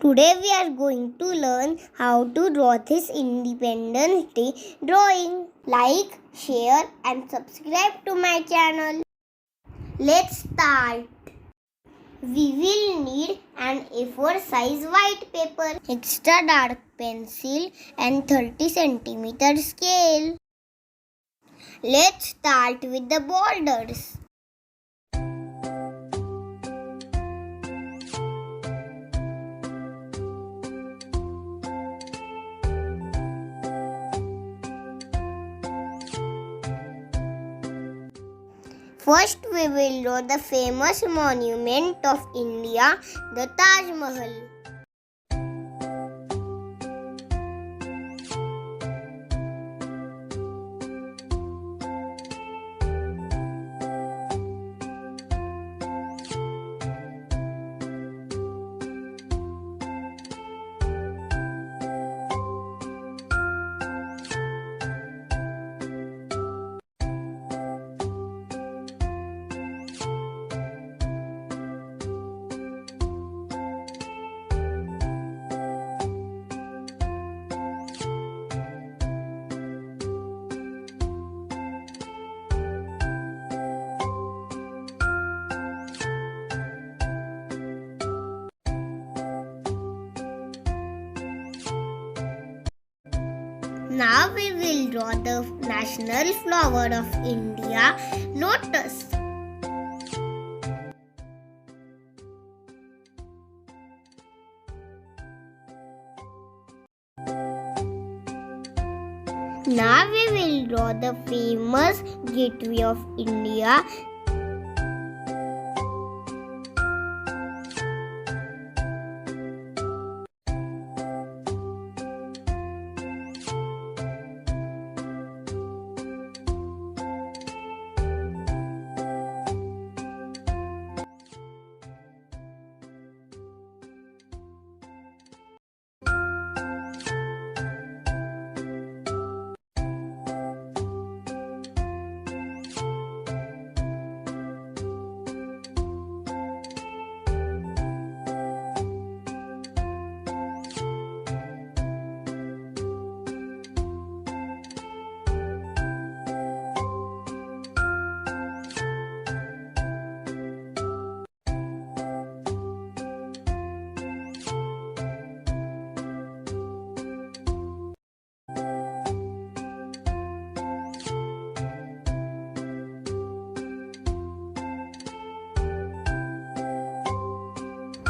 Today we are going to learn how to draw this Independence Day drawing. Like, share and subscribe to my channel. Let's start. We will need an A4 size white paper, extra dark pencil and 30 cm scale. Let's start with the borders. First, we will draw the famous monument of India, the Taj Mahal. Now we will draw the national flower of India, lotus. Now we will draw the famous gateway of India,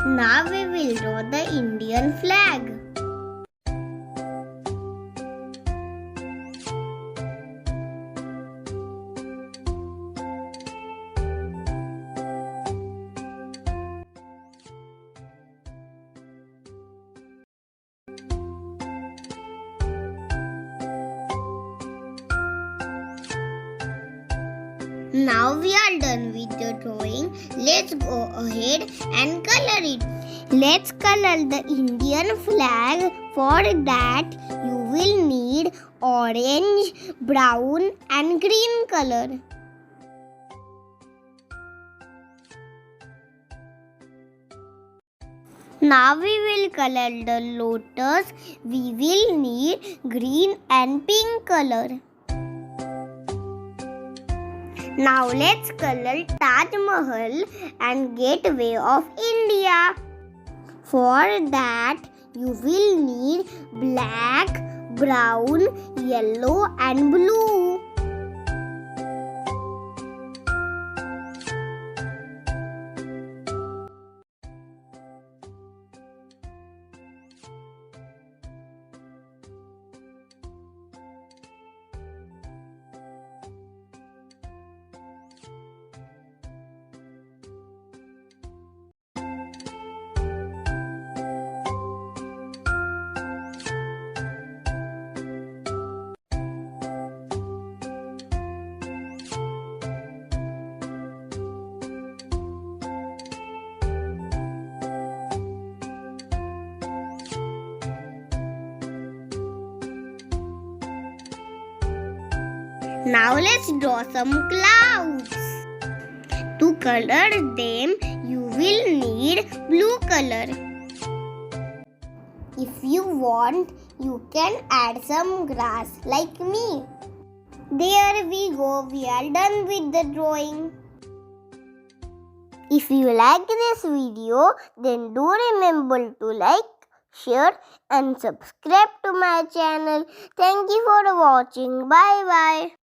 Now we will draw the Indian flag. Now we are done with the drawing. Let's go ahead and color it. Let's color the Indian flag. For that, you will need orange, brown and green color. Now we will color the lotus. We will need green and pink color. Now let's color Taj Mahal and Gateway of India. For that, you will need black, brown, yellow and blue. Now let's draw some clouds. To color them, you will need blue color. If you want, you can add some grass like me. There we go, we are done with the drawing. If you like this video, then do remember to like, share and subscribe to my channel. Thank you for watching. Bye bye.